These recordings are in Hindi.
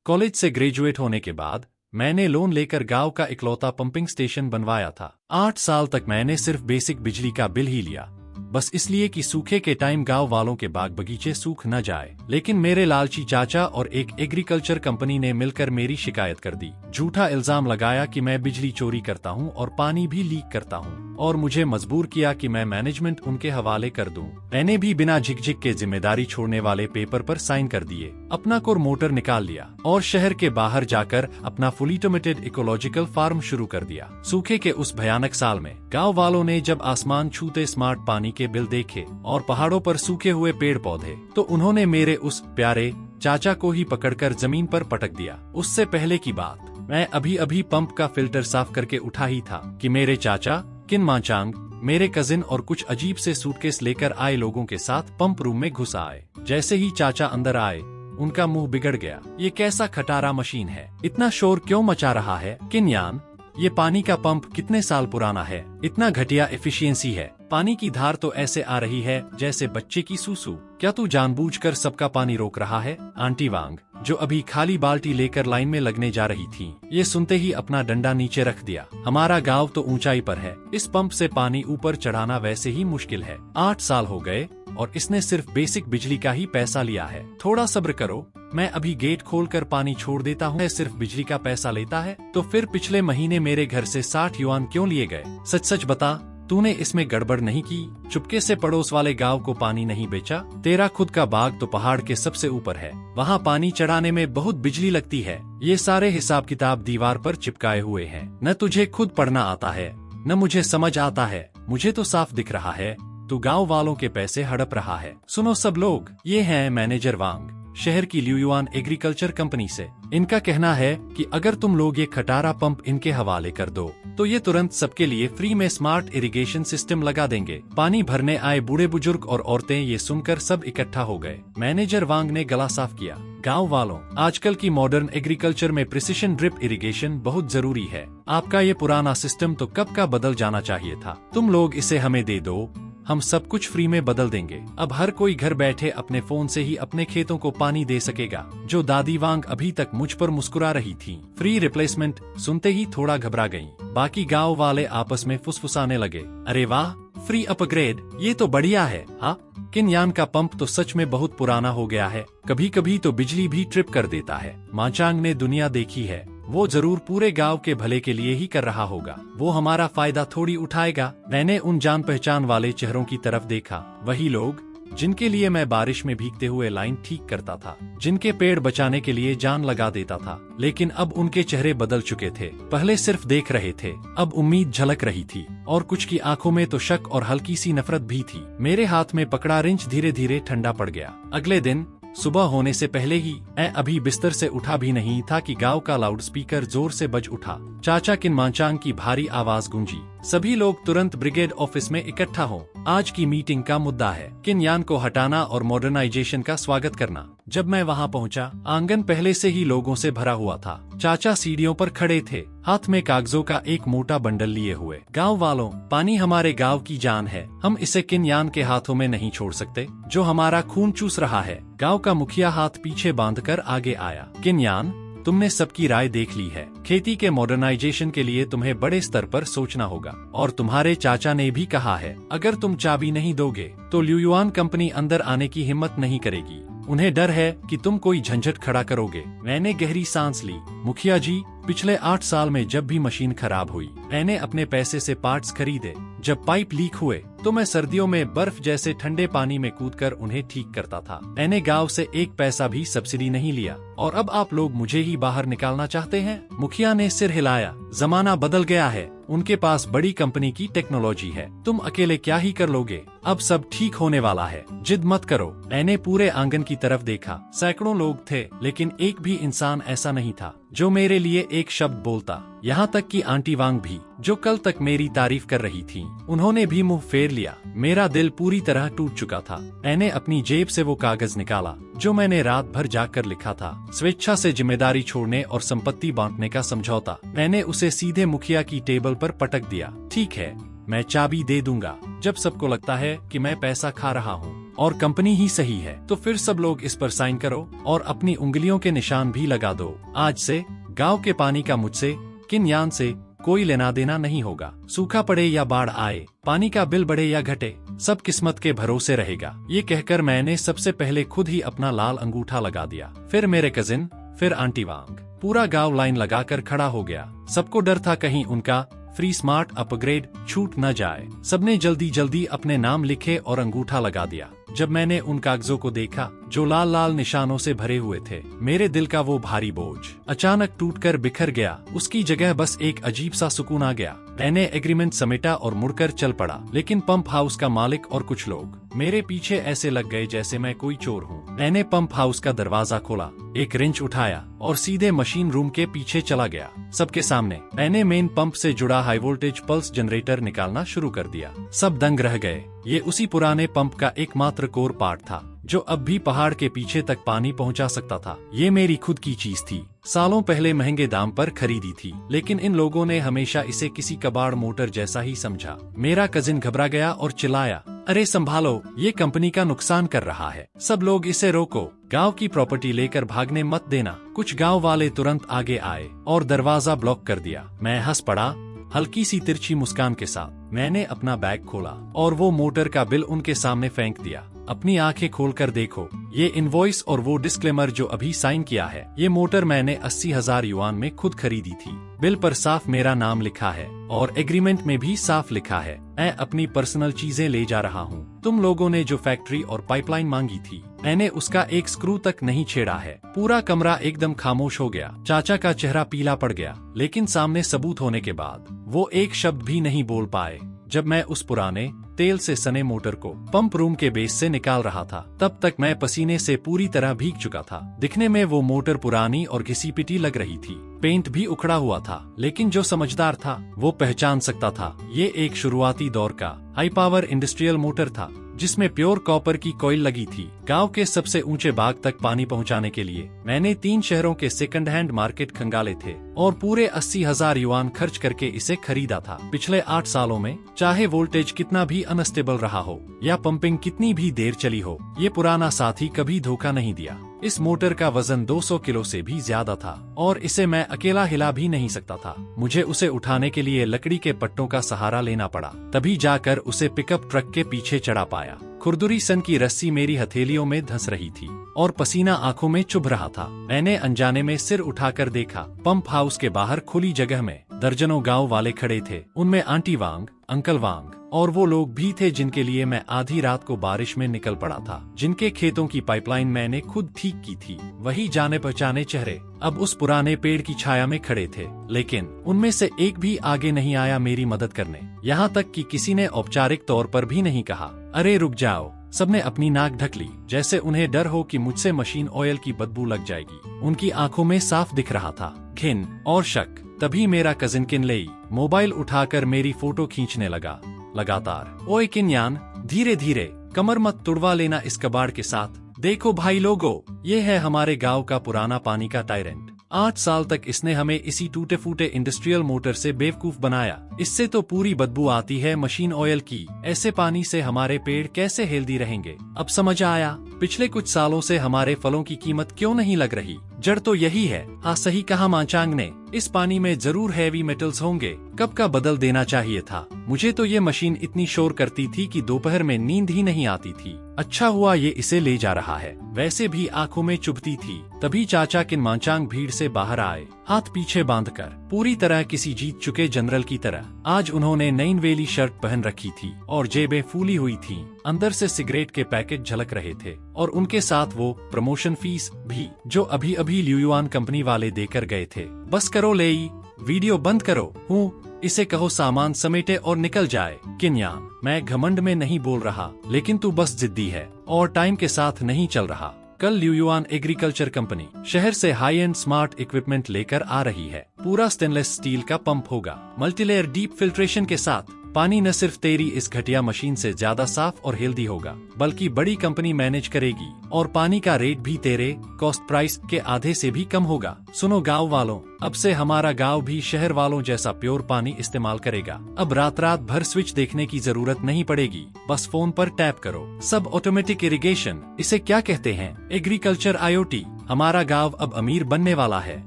कॉलेज से ग्रेजुएट होने के बाद मैंने लोन लेकर गांव का इकलौता पंपिंग स्टेशन बनवाया था। 8 साल तक मैंने सिर्फ बेसिक बिजली का बिल ही लिया, बस इसलिए कि सूखे के टाइम गांव वालों के बाग बगीचे सूख न जाए। लेकिन मेरे लालची चाचा और एक एग्रीकल्चर कंपनी ने मिलकर मेरी शिकायत कर दी। झूठा इल्जाम लगाया कि मैं बिजली चोरी करता हूं और पानी भी लीक करता हूं, और मुझे मजबूर किया कि मैं मैनेजमेंट उनके हवाले कर दूं। मैंने भी बिना झिकझिक के जिम्मेदारी छोड़ने वाले पेपर पर साइन कर दिए, अपना कोर मोटर निकाल लिया और शहर के बाहर जाकर अपना फुली ऑटोमेटेड इकोलॉजिकल फार्म शुरू कर दिया। सूखे के उस भयानक साल में गाँव वालों ने जब आसमान छूते स्मार्ट पानी के बिल देखे और पहाड़ों पर सूखे हुए पेड़ पौधे, तो उन्होंने मेरे उस प्यारे चाचा को ही पकड़कर जमीन पर पटक दिया। उससे पहले की बात, मैं अभी अभी पंप का फिल्टर साफ करके उठा ही था कि मेरे चाचा किनमाचांग, मेरे कजिन और कुछ अजीब से सूटकेस लेकर आए लोगों के साथ पंप रूम में घुस आए। जैसे ही चाचा अंदर आए, उनका मुंह बिगड़ गया। ये कैसा खटारा मशीन है, इतना शोर क्यों मचा रहा है? किनयान, ये पानी का पंप कितने साल पुराना है? इतना घटिया एफिशिएंसी है, पानी की धार तो ऐसे आ रही है जैसे बच्चे की सूसू। क्या तू जानबूझकर सबका पानी रोक रहा है? आंटी वांग, जो अभी खाली बाल्टी लेकर लाइन में लगने जा रही थी, ये सुनते ही अपना डंडा नीचे रख दिया। हमारा गांव तो ऊंचाई पर है, इस पंप से पानी ऊपर चढ़ाना वैसे ही मुश्किल है। 8 साल हो गए और इसने सिर्फ बेसिक बिजली का ही पैसा लिया है। थोड़ा सब्र करो, मैं अभी गेट खोलकर पानी छोड़ देता हूँ। सिर्फ बिजली का पैसा लेता है तो फिर पिछले महीने मेरे घर से 60 युआन क्यों लिए गए? सच सच बता, तूने इसमें गड़बड़ नहीं की? चुपके से पड़ोस वाले गांव को पानी नहीं बेचा? तेरा खुद का बाग तो पहाड़ के सबसे ऊपर है, वहाँ पानी चढ़ाने में बहुत बिजली लगती है। ये सारे हिसाब किताब दीवार पर चिपकाए हुए हैं। न तुझे खुद पढ़ना आता है, न मुझे समझ आता है। मुझे तो साफ दिख रहा है तू गाँव वालों के पैसे हड़प रहा है। सुनो सब लोग, ये है मैनेजर वांग, शहर की ल्यूयुआन एग्रीकल्चर कंपनी से। इनका कहना है कि अगर तुम लोग ये खटारा पंप इनके हवाले कर दो तो ये तुरंत सबके लिए फ्री में स्मार्ट इरिगेशन सिस्टम लगा देंगे। पानी भरने आए बूढ़े बुजुर्ग और औरतें ये सुनकर सब इकट्ठा हो गए। मैनेजर वांग ने गला साफ किया, गांव वालों, आजकल की मॉडर्न एग्रीकल्चर में प्रिसिशन ड्रिप इरिगेशन बहुत जरूरी है। आपका ये पुराना सिस्टम तो कब का बदल जाना चाहिए था। तुम लोग इसे हमें दे दो, हम सब कुछ फ्री में बदल देंगे। अब हर कोई घर बैठे अपने फोन से ही अपने खेतों को पानी दे सकेगा। जो दादी वांग अभी तक मुझ पर मुस्कुरा रही थी, फ्री रिप्लेसमेंट सुनते ही थोड़ा घबरा गईं। बाकी गांव वाले आपस में फुसफुसाने लगे, अरे वाह, फ्री अपग्रेड, ये तो बढ़िया है। हाँ, किनयान का पंप तो सच में बहुत पुराना हो गया है, कभी कभी तो बिजली भी ट्रिप कर देता है। माचांग ने दुनिया देखी है, वो जरूर पूरे गांव के भले के लिए ही कर रहा होगा। वो हमारा फायदा थोड़ी उठाएगा। मैंने उन जान पहचान वाले चेहरों की तरफ देखा, वही लोग जिनके लिए मैं बारिश में भीगते हुए लाइन ठीक करता था, जिनके पेड़ बचाने के लिए जान लगा देता था। लेकिन अब उनके चेहरे बदल चुके थे। पहले सिर्फ देख रहे थे, अब उम्मीद झलक रही थी, और कुछ की आंखों में तो शक और हल्की सी नफरत भी थी। मेरे हाथ में पकड़ा रिंच धीरे धीरे ठंडा पड़ गया। अगले दिन सुबह होने से पहले ही मैं अभी बिस्तर से उठा भी नहीं था कि गांव का लाउडस्पीकर जोर से बज उठा। चाचा किनमाचांग की भारी आवाज गूंजी, सभी लोग तुरंत ब्रिगेड ऑफिस में इकट्ठा हो। आज की मीटिंग का मुद्दा है किनयान को हटाना और मॉडर्नाइजेशन का स्वागत करना। जब मैं वहां पहुंचा, आंगन पहले से ही लोगों से भरा हुआ था। चाचा सीढ़ियों पर खड़े थे, हाथ में कागजों का एक मोटा बंडल लिए हुए। गांव वालों, पानी हमारे गांव की जान है, हम इसे किनयान के हाथों में नहीं छोड़ सकते, जो हमारा खून चूस रहा है। गांव का मुखिया हाथ पीछे बांधकर आगे आया। किनयान, तुमने सबकी राय देख ली है। खेती के मॉडर्नाइजेशन के लिए तुम्हें बड़े स्तर पर सोचना होगा, और तुम्हारे चाचा ने भी कहा है, अगर तुम चाबी नहीं दोगे तो ल्यूयुआन कंपनी अंदर आने की हिम्मत नहीं करेगी। उन्हें डर है कि तुम कोई झंझट खड़ा करोगे। मैंने गहरी सांस ली। मुखिया जी, पिछले 8 साल में जब भी मशीन खराब हुई, मैंने अपने पैसे से पार्ट्स खरीदे। जब पाइप लीक हुए तो मैं सर्दियों में बर्फ जैसे ठंडे पानी में कूदकर उन्हें ठीक करता था। मैंने गांव से एक पैसा भी सब्सिडी नहीं लिया, और अब आप लोग मुझे ही बाहर निकालना चाहते हैं? मुखिया ने सिर हिलाया। जमाना बदल गया है, उनके पास बड़ी कंपनी की टेक्नोलॉजी है, तुम अकेले क्या ही कर लोगे? अब सब ठीक होने वाला है, जिद मत करो। मैंने पूरे आंगन की तरफ देखा। सैकड़ों लोग थे, लेकिन एक भी इंसान ऐसा नहीं था जो मेरे लिए एक शब्द बोलता। यहाँ तक कि आंटी वांग भी, जो कल तक मेरी तारीफ कर रही थी, उन्होंने भी मुंह फेर लिया। मेरा दिल पूरी तरह टूट चुका था। मैंने अपनी जेब से वो कागज निकाला जो मैंने रात भर जाकर लिखा था, स्वेच्छा से जिम्मेदारी छोड़ने और संपत्ति बांटने का समझौता। मैंने उसे सीधे मुखिया की टेबल पर पटक दिया। ठीक है, मैं चाबी दे दूंगा जब सबको लगता है कि मैं पैसा खा रहा हूँ। और कंपनी ही सही है, तो फिर सब लोग इस पर साइन करो और अपनी उंगलियों के निशान भी लगा दो। आज से गांव के पानी का मुझसे किन्यान से कोई लेना देना नहीं होगा। सूखा पड़े या बाढ़ आए, पानी का बिल बढ़े या घटे, सब किस्मत के भरोसे रहेगा। ये कहकर मैंने सबसे पहले खुद ही अपना लाल अंगूठा लगा दिया। फिर मेरे कजिन, फिर आंटी वांग, पूरा गांव लाइन लगाकर खड़ा हो गया। सबको डर था कहीं उनका फ्री स्मार्ट अपग्रेड छूट न जाए। सबने जल्दी जल्दी अपने नाम लिखे और अंगूठा लगा दिया। जब मैंने उन कागजों को देखा जो लाल लाल निशानों से भरे हुए थे, मेरे दिल का वो भारी बोझ अचानक टूटकर बिखर गया। उसकी जगह बस एक अजीब सा सुकून आ गया। मैंने एग्रीमेंट समेटा और मुड़कर चल पड़ा, लेकिन पंप हाउस का मालिक और कुछ लोग मेरे पीछे ऐसे लग गए जैसे मैं कोई चोर हूँ। मैंने पंप हाउस का दरवाजा खोला, एक रिंच उठाया और सीधे मशीन रूम के पीछे चला गया। सबके सामने मैंने मेन पंप से जुड़ा हाई वोल्टेज पल्स जनरेटर निकालना शुरू कर दिया। सब दंग रह गए। ये उसी पुराने पंप का एकमात्र कोर पार्ट था जो अब भी पहाड़ के पीछे तक पानी पहुंचा सकता था। ये मेरी खुद की चीज थी, सालों पहले महंगे दाम पर खरीदी थी, लेकिन इन लोगों ने हमेशा इसे किसी कबाड़ मोटर जैसा ही समझा। मेरा कजिन घबरा गया और चिल्लाया, अरे संभालो, ये कंपनी का नुकसान कर रहा है, सब लोग इसे रोको, गांव की प्रॉपर्टी लेकर भागने मत देना। कुछ गांव वाले तुरंत आगे आए और दरवाजा ब्लॉक कर दिया। मैं हंस पड़ा, हल्की सी तिरछी मुस्कान के साथ। मैंने अपना बैग खोला और वो मोटर का बिल उनके सामने फेंक दिया। अपनी आंखें खोलकर देखो, ये इनवॉइस और वो डिस्क्लेमर जो अभी साइन किया है, ये मोटर मैंने 80,000 युआन में खुद खरीदी थी। बिल पर साफ मेरा नाम लिखा है और एग्रीमेंट में भी साफ लिखा है, मैं अपनी पर्सनल चीजें ले जा रहा हूँ। तुम लोगों ने जो फैक्ट्री और पाइपलाइन मांगी थी, मैंने उसका एक स्क्रू तक नहीं छेड़ा है। पूरा कमरा एकदम खामोश हो गया। चाचा का चेहरा पीला पड़ गया, लेकिन सामने सबूत होने के बाद वो एक शब्द भी नहीं बोल पाए। जब मैं उस पुराने तेल से सने मोटर को पंप रूम के बेस से निकाल रहा था, तब तक मैं पसीने से पूरी तरह भीग चुका था। दिखने में वो मोटर पुरानी और घिसी पिटी लग रही थी, पेंट भी उखड़ा हुआ था, लेकिन जो समझदार था वो पहचान सकता था ये एक शुरुआती दौर का हाई पावर इंडस्ट्रियल मोटर था, जिसमें प्योर कॉपर की कॉइल लगी थी। गांव के सबसे ऊंचे बाग तक पानी पहुंचाने के लिए मैंने 3 शहरों के सेकंड हैंड मार्केट खंगाले थे और पूरे 80,000 युआन खर्च करके इसे खरीदा था। पिछले 8 सालों में चाहे वोल्टेज कितना भी अनस्टेबल रहा हो या पंपिंग कितनी भी देर चली हो, ये पुराना साथी कभी धोखा नहीं दिया। इस मोटर का वजन 200 किलो से भी ज्यादा था और इसे मैं अकेला हिला भी नहीं सकता था। मुझे उसे उठाने के लिए लकड़ी के पट्टों का सहारा लेना पड़ा, तभी जाकर उसे पिकअप ट्रक के पीछे चढ़ा पाया। खुरदुरी सन की रस्सी मेरी हथेलियों में धंस रही थी और पसीना आंखों में चुभ रहा था। मैंने अनजाने में सिर उठाकर देखा। पंप हाउस के बाहर खुली जगह में दर्जनों गांव वाले खड़े थे। उनमें आंटी वांग, अंकल वांग और वो लोग भी थे जिनके लिए मैं आधी रात को बारिश में निकल पड़ा था, जिनके खेतों की पाइपलाइन मैंने खुद ठीक की थी। वही जाने पहचाने चेहरे अब उस पुराने पेड़ की छाया में खड़े थे, लेकिन उनमें से एक भी आगे नहीं आया मेरी मदद करने। यहाँ तक कि किसी ने औपचारिक तौर पर भी नहीं कहा, अरे रुक जाओ। सबने अपनी नाक ढक ली, जैसे उन्हें डर हो कि मुझसे मशीन ऑयल की बदबू लग जाएगी। उनकी आंखों में साफ दिख रहा था घिन और शक। तभी मेरा कजिन किनलेई मोबाइल उठाकर मेरी फोटो खींचने लगा लगातार। ओए किन्यान, धीरे धीरे, कमर मत तुड़वा लेना इस कबाड़ के साथ। देखो भाई लोगो, ये है हमारे गांव का पुराना पानी का टायरेंट। 8 साल तक इसने हमें इसी टूटे फूटे इंडस्ट्रियल मोटर से बेवकूफ बनाया। इससे तो पूरी बदबू आती है मशीन ऑयल की। ऐसे पानी से हमारे पेड़ कैसे हेल्दी रहेंगे? अब समझ आया पिछले कुछ सालों से हमारे फलों की कीमत क्यों नहीं लग रही। जड़ तो यही है। हाँ सही कहा माचांग ने, इस पानी में जरूर हैवी मेटल्स होंगे। कब का बदल देना चाहिए था। मुझे तो ये मशीन इतनी शोर करती थी कि दोपहर में नींद ही नहीं आती थी। अच्छा हुआ ये इसे ले जा रहा है, वैसे भी आंखों में चुभती थी। तभी चाचा किन माचांग भीड़ से बाहर आए, हाथ पीछे बांधकर, पूरी तरह किसी जीत चुके जनरल की तरह। आज उन्होंने नई वेली शर्ट पहन रखी थी और जेबें फूली हुई थीं। अंदर से सिगरेट के पैकेट झलक रहे थे और उनके साथ वो प्रमोशन फीस भी जो अभी अभी ल्यूयुआन कंपनी वाले देकर गए थे। बस करो लेई, वीडियो बंद करो, हूँ इसे कहो सामान समेटे और निकल जाए। किन्यान, मैं घमंड में नहीं बोल रहा, लेकिन तू बस जिद्दी है और टाइम के साथ नहीं चल रहा। कल ल्यूयुआन एग्रीकल्चर कंपनी शहर से हाई एंड स्मार्ट इक्विपमेंट लेकर आ रही है। पूरा स्टेनलेस स्टील का पंप होगा, मल्टीलेयर डीप फिल्ट्रेशन के साथ। पानी न सिर्फ तेरी इस घटिया मशीन से ज्यादा साफ और हेल्दी होगा, बल्कि बड़ी कंपनी मैनेज करेगी और पानी का रेट भी तेरे कॉस्ट प्राइस के आधे से भी कम होगा। सुनो गाँव वालों, अब से हमारा गांव भी शहर वालों जैसा प्योर पानी इस्तेमाल करेगा। अब रात रात भर स्विच देखने की जरूरत नहीं पड़ेगी, बस फोन पर टैप करो। सब ऑटोमेटिक इरिगेशन, इसे क्या कहते हैं? Agriculture IoT। हमारा गांव अब अमीर बनने वाला है।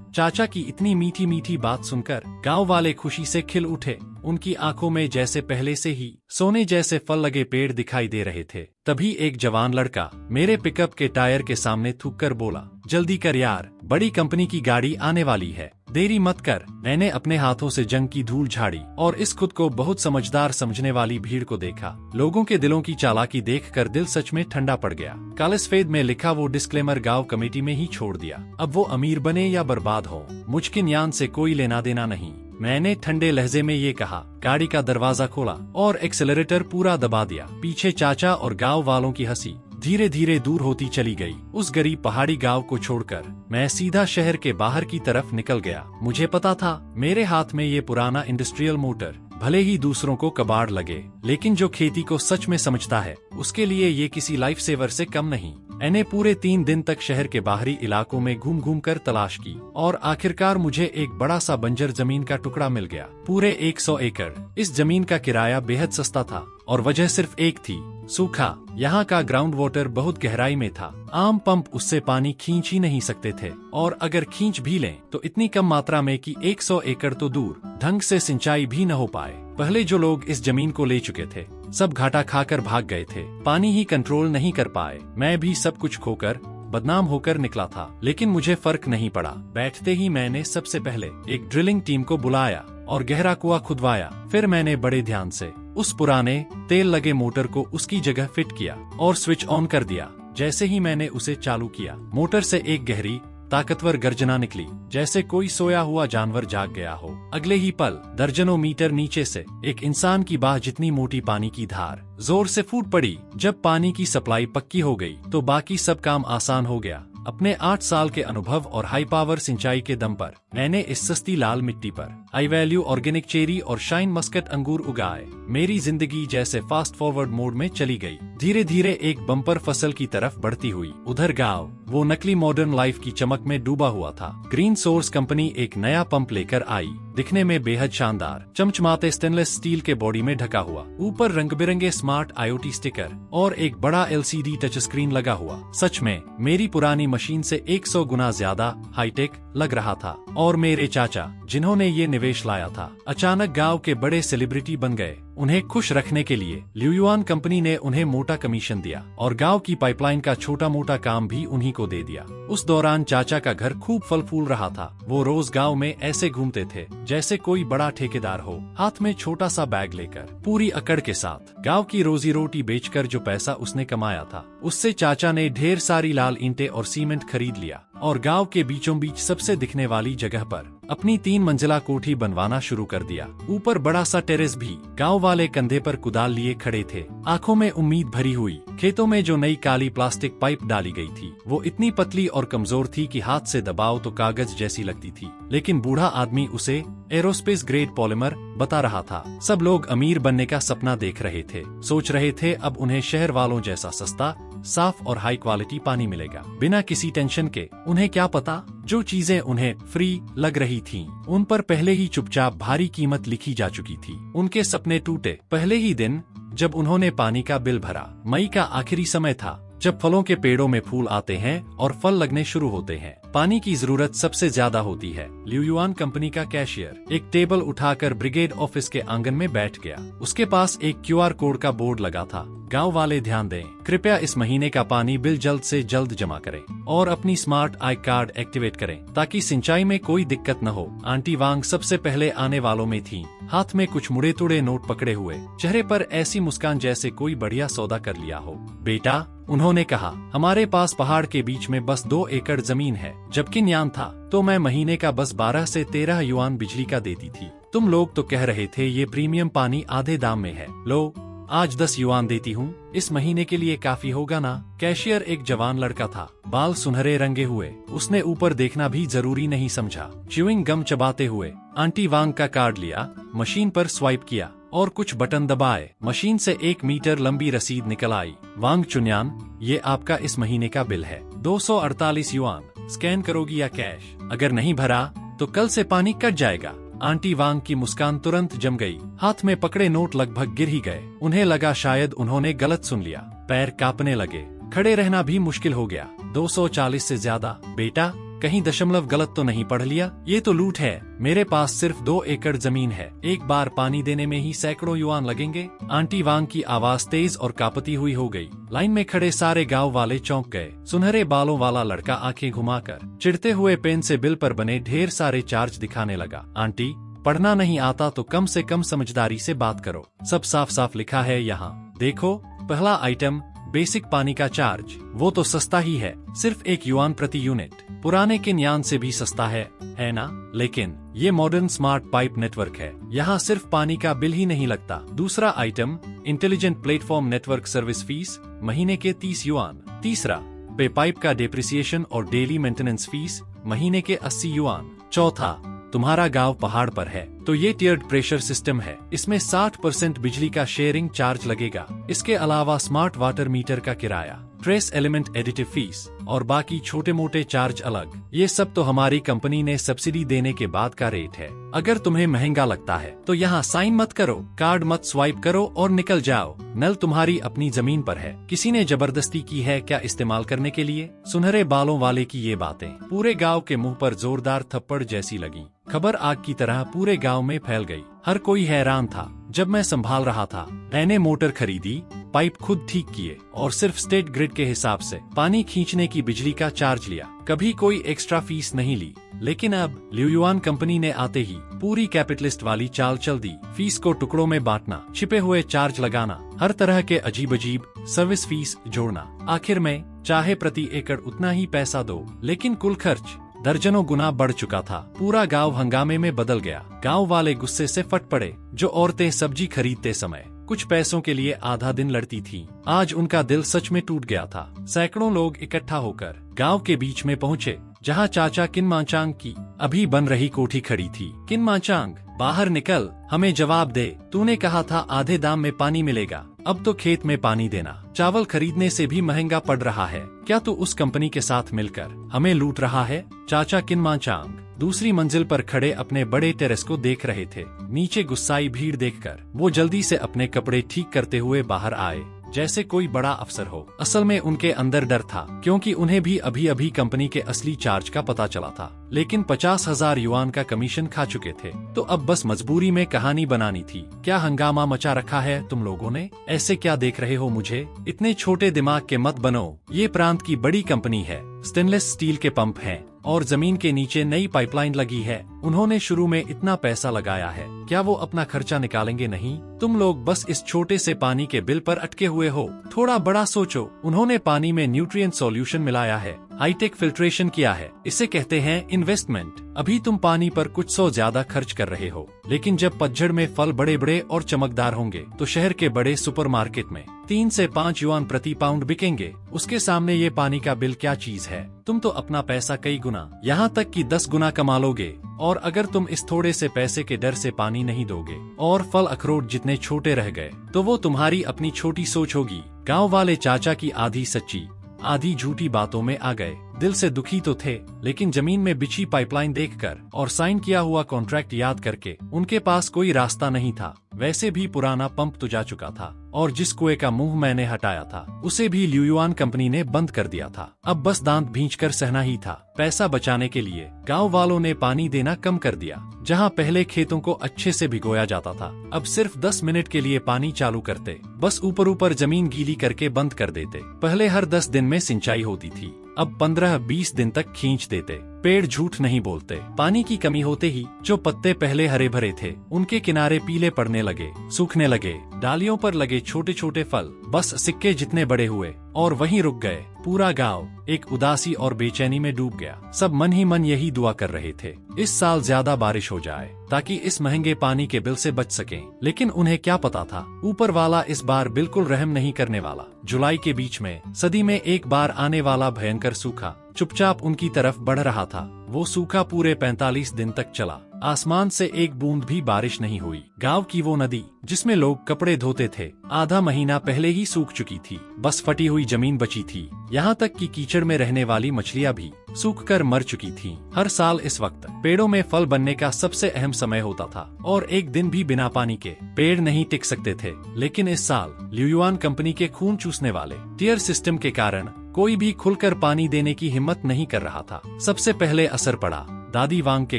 चाचा की इतनी मीठी मीठी बात सुनकर गांव वाले खुशी से खिल उठे। उनकी आंखों में जैसे पहले से ही सोने जैसे फल लगे पेड़ दिखाई दे रहे थे। तभी एक जवान लड़का मेरे पिकअप के टायर के सामने थूक कर बोला, जल्दी कर यार, बड़ी कंपनी की गाड़ी आने वाली है, देरी मत कर। मैंने अपने हाथों से जंग की धूल झाड़ी और इस खुद को बहुत समझदार समझने वाली भीड़ को देखा। लोगों के दिलों की चालाकी देखकर दिल सच में ठंडा पड़ गया। काले सफेद में लिखा वो डिस्क्लेमर गांव कमेटी में ही छोड़ दिया। अब वो अमीर बने या बर्बाद हो, मुझकी न्यान से कोई लेना देना नहीं। मैंने ठंडे लहजे में ये कहा, गाड़ी का दरवाजा खोला और एक्सेलरेटर पूरा दबा दिया। पीछे चाचा और गांव वालों की हंसी धीरे धीरे दूर होती चली गई। उस गरीब पहाड़ी गांव को छोड़कर मैं सीधा शहर के बाहर की तरफ निकल गया। मुझे पता था मेरे हाथ में ये पुराना इंडस्ट्रियल मोटर भले ही दूसरों को कबाड़ लगे, लेकिन जो खेती को सच में समझता है उसके लिए ये किसी लाइफ सेवर से कम नहीं। मैंने पूरे 3 दिन तक शहर के बाहरी इलाकों में घूम घूम कर तलाश की और आखिरकार मुझे एक बड़ा सा बंजर जमीन का टुकड़ा मिल गया। पूरे 100 एकड़। इस जमीन का किराया बेहद सस्ता था और वजह सिर्फ एक थी, सूखा। यहाँ का ग्राउंड वाटर बहुत गहराई में था। आम पंप उससे पानी खींच ही नहीं सकते थे और अगर खींच भी लें तो इतनी कम मात्रा में कि 100 एकड़ तो दूर ढंग से सिंचाई भी न हो पाए। पहले जो लोग इस जमीन को ले चुके थे सब घाटा खाकर भाग गए थे, पानी ही कंट्रोल नहीं कर पाए। मैं भी सब कुछ खोकर बदनाम होकर निकला था, लेकिन मुझे फर्क नहीं पड़ा। बैठते ही मैंने सबसे पहले एक ड्रिलिंग टीम को बुलाया और गहरा कुआं खुदवाया। फिर मैंने बड़े ध्यान से उस पुराने तेल लगे मोटर को उसकी जगह फिट किया और स्विच ऑन कर दिया। जैसे ही मैंने उसे चालू किया, मोटर से एक गहरी ताकतवर गर्जना निकली, जैसे कोई सोया हुआ जानवर जाग गया हो। अगले ही पल दर्जनों मीटर नीचे से एक इंसान की बाह जितनी मोटी पानी की धार जोर से फूट पड़ी। जब पानी की सप्लाई पक्की हो गई तो बाकी सब काम आसान हो गया। अपने 8 साल के अनुभव और हाई पावर सिंचाई के दम पर मैंने इस सस्ती लाल मिट्टी पर हाई वैल्यू ऑर्गेनिक चेरी और शाइन मस्कट अंगूर उगाए। मेरी जिंदगी जैसे फास्ट फॉरवर्ड मोड में चली गई, धीरे धीरे एक बम्पर फसल की तरफ बढ़ती हुई। उधर गांव वो नकली मॉडर्न लाइफ की चमक में डूबा हुआ था। ग्रीन सोर्स कंपनी एक नया पंप लेकर आई, दिखने में बेहद शानदार, चमचमाते स्टेनलेस स्टील के बॉडी में ढका हुआ, ऊपर रंग बिरंगे स्मार्ट IoT स्टिकर और एक बड़ा LCD टच स्क्रीन लगा हुआ। सच में मेरी पुरानी मशीन से 100 गुना ज्यादा हाईटेक लग रहा था। और मेरे चाचा जिन्होंने ये निवेश लाया था, अचानक गांव के बड़े सेलिब्रिटी बन गए। उन्हें खुश रखने के लिए ल्यूयुआन कंपनी ने उन्हें मोटा कमीशन दिया और गांव की पाइपलाइन का छोटा मोटा काम भी उन्हीं को दे दिया। उस दौरान चाचा का घर खूब फल फूल रहा था। वो रोज गांव में ऐसे घूमते थे जैसे कोई बड़ा ठेकेदार हो, हाथ में छोटा सा बैग लेकर, पूरी अकड़ के साथ। गांव की रोजी रोटी बेचकर जो पैसा उसने कमाया था, उससे चाचा ने ढेर सारी लाल ईंटें और सीमेंट खरीद लिया और गांव के बीचों बीच सबसे दिखने वाली जगह पर अपनी 3 मंजिला कोठी बनवाना शुरू कर दिया। ऊपर बड़ा सा टेरेस भी। गांव वाले कंधे पर कुदाल लिए खड़े थे, आंखों में उम्मीद भरी हुई। खेतों में जो नई काली प्लास्टिक पाइप डाली गई थी वो इतनी पतली और कमजोर थी कि हाथ से दबाओ तो कागज जैसी लगती थी, लेकिन बूढ़ा आदमी उसे एरोस्पेस ग्रेड पॉलीमर बता रहा था। सब लोग अमीर बनने का सपना देख रहे थे, सोच रहे थे अब उन्हें शहर वालों जैसा सस्ता, साफ और हाई क्वालिटी पानी मिलेगा बिना किसी टेंशन के। उन्हें क्या पता, जो चीजें उन्हें फ्री लग रही थीं, उन पर पहले ही चुपचाप भारी कीमत लिखी जा चुकी थी। उनके सपने टूटे पहले ही दिन जब उन्होंने पानी का बिल भरा। मई का आखिरी समय था जब फलों के पेड़ों में फूल आते हैं और फल लगने शुरू होते हैं। पानी की जरूरत सबसे ज्यादा होती है। ल्यूयुआन कंपनी का कैशियर एक टेबल उठाकर ब्रिगेड ऑफिस के आंगन में बैठ गया। उसके पास एक QR कोड का बोर्ड लगा था। गांव वाले ध्यान दें, कृपया इस महीने का पानी बिल जल्द से जल्द जमा करें और अपनी स्मार्ट आई कार्ड एक्टिवेट करें ताकि सिंचाई में कोई दिक्कत न हो। आंटी वांग सबसे पहले आने वालों में थीं, हाथ में कुछ मुड़े तुड़े नोट पकड़े हुए, चेहरे पर ऐसी मुस्कान जैसे कोई बढ़िया सौदा कर लिया हो। बेटा, उन्होंने कहा, हमारे पास पहाड़ के बीच में बस 2 एकड़ जमीन है। जबकि न्यान था तो मैं महीने का बस 12 से 13 युआन बिजली का देती थी। तुम लोग तो कह रहे थे ये प्रीमियम पानी आधे दाम में है। लो, आज 10 युआन देती हूँ, इस महीने के लिए काफी होगा ना? कैशियर एक जवान लड़का था, बाल सुनहरे रंगे हुए। उसने ऊपर देखना भी जरूरी नहीं समझा। च्यूइंग गम चबाते हुए आंटी वांग का कार्ड लिया, मशीन पर स्वाइप किया और कुछ बटन दबाए। मशीन से 1 मीटर लंबी रसीद निकल आई। वांग चुन्यान, ये आपका इस महीने का बिल है, 248 युआन। स्कैन करोगी या कैश? अगर नहीं भरा तो कल से पानी कट जाएगा। आंटी वांग की मुस्कान तुरंत जम गई। हाथ में पकड़े नोट लगभग गिर ही गए। उन्हें लगा शायद उन्होंने गलत सुन लिया। पैर कांपने लगे, खड़े रहना भी मुश्किल हो गया। 240 से ज्यादा? बेटा, कहीं दशमलव गलत तो नहीं पढ़ लिया? ये तो लूट है। मेरे पास सिर्फ 2 एकड़ जमीन है, एक बार पानी देने में ही सैकड़ों युआन लगेंगे। आंटी वांग की आवाज तेज और कांपती हुई हो गई। लाइन में खड़े सारे गांव वाले चौंक गए। सुनहरे बालों वाला लड़का आंखें घुमाकर चिढ़ते हुए पेन से बिल पर बने ढेर सारे चार्ज दिखाने लगा। आंटी, पढ़ना नहीं आता तो कम से कम समझदारी से बात करो, सब साफ साफ लिखा है यहाँ। देखो, पहला आइटम बेसिक पानी का चार्ज, वो तो सस्ता ही है, सिर्फ 1 युआन प्रति यूनिट। पुराने किन्यान से भी सस्ता है ना? लेकिन ये मॉडर्न स्मार्ट पाइप नेटवर्क है, यहाँ सिर्फ पानी का बिल ही नहीं लगता। दूसरा item intelligent platform network service fees, महीने के 30 युआन। तीसरा पे पाइप का डेप्रिसिएशन और डेली मेंटेनेंस फीस, महीने के 80 युआन। चौथा, तुम्हारा गांव पहाड़ पर है तो ये टियर्ड प्रेशर सिस्टम है, इसमें 60% बिजली का शेयरिंग चार्ज लगेगा। इसके अलावा स्मार्ट वाटर मीटर का किराया, ट्रेस एलिमेंट एडिटिव फीस और बाकी छोटे मोटे चार्ज अलग। ये सब तो हमारी कंपनी ने सब्सिडी देने के बाद का रेट है। अगर तुम्हें महंगा लगता है तो यहाँ साइन मत करो, कार्ड मत स्वाइप करो और निकल जाओ। नल तुम्हारी अपनी जमीन पर है, किसी ने जबरदस्ती की है क्या इस्तेमाल करने के लिए? सुनहरे बालों वाले की ये बातें पूरे गाँव के मुँह पर जोरदार थप्पड़ जैसी लगी। खबर आग की तरह पूरे गांव में फैल गई। हर कोई हैरान था। जब मैं संभाल रहा था, मैंने मोटर खरीदी, पाइप खुद ठीक किए और सिर्फ स्टेट ग्रिड के हिसाब से पानी खींचने की बिजली का चार्ज लिया, कभी कोई एक्स्ट्रा फीस नहीं ली। लेकिन अब ल्यूयुआन कंपनी ने आते ही पूरी कैपिटलिस्ट वाली चाल चल दी। फीस को टुकड़ों में बांटना, छिपे हुए चार्ज लगाना, हर तरह के अजीब अजीब सर्विस फीस जोड़ना। आखिर में चाहे प्रति एकड़ उतना ही पैसा दो, लेकिन कुल खर्च दर्जनों गुना बढ़ चुका था। पूरा गांव हंगामे में बदल गया। गांव वाले गुस्से से फट पड़े। जो औरतें सब्जी खरीदते समय कुछ पैसों के लिए आधा दिन लड़ती थीं, आज उनका दिल सच में टूट गया था। सैकड़ों लोग इकट्ठा होकर गांव के बीच में पहुंचे, जहां चाचा किनमाचांग की अभी बन रही कोठी खड़ी थी। किनमाचांग, बाहर निकल, हमें जवाब दे। तूने कहा था आधे दाम में पानी मिलेगा, अब तो खेत में पानी देना चावल खरीदने से भी महंगा पड़ रहा है। क्या तू उस कंपनी के साथ मिलकर हमें लूट रहा है? चाचा किनमाचांग दूसरी मंजिल पर खड़े अपने बड़े टेरेस को देख रहे थे। नीचे गुस्साई भीड़ देखकर वो जल्दी से अपने कपड़े ठीक करते हुए बाहर आए, जैसे कोई बड़ा अफसर हो। असल में उनके अंदर डर था, क्योंकि उन्हें भी अभी अभी कंपनी के असली चार्ज का पता चला था। लेकिन 50,000 युआन का कमीशन खा चुके थे, तो अब बस मजबूरी में कहानी बनानी थी। क्या हंगामा मचा रखा है तुम लोगों ने? ऐसे क्या देख रहे हो मुझे? इतने छोटे दिमाग के मत बनो। ये प्रांत की बड़ी कंपनी है, स्टेनलेस स्टील के पंप हैं और जमीन के नीचे नई पाइपलाइन लगी है। उन्होंने शुरू में इतना पैसा लगाया है, क्या वो अपना खर्चा निकालेंगे नहीं? तुम लोग बस इस छोटे से पानी के बिल पर अटके हुए हो। थोड़ा बड़ा सोचो। उन्होंने पानी में न्यूट्रिएंट सॉल्यूशन मिलाया है, हाईटेक फिल्ट्रेशन किया है, इसे कहते हैं इन्वेस्टमेंट। अभी तुम पानी पर कुछ 100 ज्यादा खर्च कर रहे हो, लेकिन जब पतझड़ में फल बड़े बड़े और चमकदार होंगे तो शहर के बड़े सुपरमार्केट में 3 से 5 युआन प्रति पाउंड बिकेंगे। उसके सामने ये पानी का बिल क्या चीज है? तुम तो अपना पैसा कई गुना, यहाँ तक कि 10 गुना कमा लोगे। और अगर तुम इस थोड़े से पैसे के डर से पानी नहीं दोगे और फल अखरोट जितने छोटे रह गए, तो वो तुम्हारी अपनी छोटी सोच होगी। गाँव वाले चाचा की आधी सच्ची आधी झूठी बातों में आ गए। दिल से दुखी तो थे, लेकिन जमीन में बिछी पाइपलाइन देखकर और साइन किया हुआ कॉन्ट्रैक्ट याद करके उनके पास कोई रास्ता नहीं था। वैसे भी पुराना पंप तो जा चुका था और जिस कुएं का मुंह मैंने हटाया था उसे भी ल्यूयुआन कंपनी ने बंद कर दिया था। अब बस दांत भींचकर सहना ही था। पैसा बचाने के लिए गांव वालों ने पानी देना कम कर दिया। जहां पहले खेतों को अच्छे से भिगोया जाता था, अब सिर्फ 10 मिनट के लिए पानी चालू करते, बस ऊपर ऊपर जमीन गीली करके बंद कर देते। पहले हर 10 दिन में सिंचाई होती थी, अब 15-20 दिन तक खींच देते। पेड़ झूठ नहीं बोलते। पानी की कमी होते ही जो पत्ते पहले हरे भरे थे उनके किनारे पीले पड़ने लगे, सूखने लगे। डालियों पर लगे छोटे छोटे फल बस सिक्के जितने बड़े हुए और वहीं रुक गए। पूरा गांव एक उदासी और बेचैनी में डूब गया। सब मन ही मन यही दुआ कर रहे थे, इस साल ज्यादा बारिश हो जाए ताकि इस महंगे पानी के बिल से बच सकें। लेकिन उन्हें क्या पता था, ऊपर वाला इस बार बिल्कुल रहम नहीं करने वाला। जुलाई के बीच में सदी में एक बार आने वाला भयंकर सूखा चुपचाप उनकी तरफ बढ़ रहा था। वो सूखा पूरे 45 दिन तक चला। आसमान से एक बूंद भी बारिश नहीं हुई। गांव की वो नदी जिसमें लोग कपड़े धोते थे, आधा महीना पहले ही सूख चुकी थी। बस फटी हुई जमीन बची थी। यहाँ तक कि कीचड़ में रहने वाली मछलियाँ भी सूखकर मर चुकी थीं। हर साल इस वक्त पेड़ों में फल बनने का सबसे अहम समय होता था और एक दिन भी बिना पानी के पेड़ नहीं टिक सकते थे। लेकिन इस साल ल्यूयुआन कंपनी के खून चूसने वाले टियर सिस्टम के कारण कोई भी खुलकर पानी देने की हिम्मत नहीं कर रहा था। सबसे पहले असर पड़ा दादी वांग के